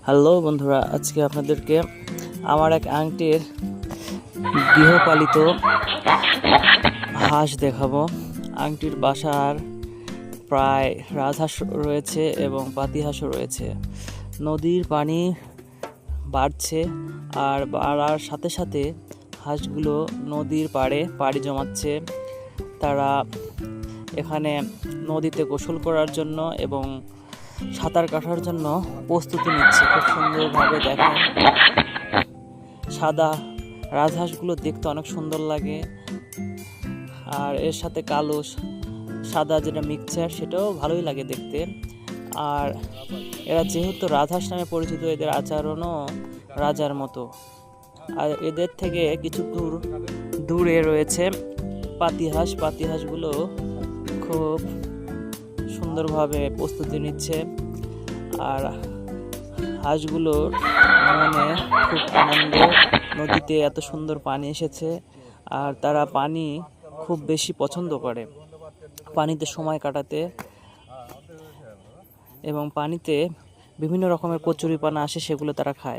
Hello বন্ধুরা, আজকে আপনাদেরকে আমার এক আংটির গৃহপালিত হাঁস দেখাবো। আংটির বাসার প্রায় রাজহাঁস রয়েছে এবং পাতি হাঁসও রয়েছে। নদীর পানি বাড়ছে আর বাড়ার সাথে সাথে হাঁসগুলো নদীর পাড়ে পাড়ি জমাচ্ছে। তারা এখানে নদীতে গোসল করার জন্য এবং সাঁতার কাটার জন্য প্রস্তুতি নিচ্ছে। খুব সুন্দরভাবে দেখেন, সাদা রাজহাঁসগুলো দেখতে অনেক সুন্দর লাগে, আর এর সাথে কালো সাদা যেটা মিক্সচার সেটাও ভালোই লাগে দেখতে। আর এরা যেহেতু রাজহাঁস নামে পরিচিত, এদের আচরণও রাজার মতো। আর এদের থেকে কিছু দূরে রয়েছে পাতি হাঁস। পাতি হাঁসগুলো খুব সুন্দরভাবে প্রস্তুতি নিচ্ছে, আর হাঁসগুলোর মনে খুব আনন্দ। নদীতে এত সুন্দর পানি এসেছে, আর তারা পানি খুব বেশি পছন্দ করে, পানিতে সময় কাটাতে। এবং পানিতে বিভিন্ন রকমের কচুরিপানা আসে, সেগুলো তারা খায়।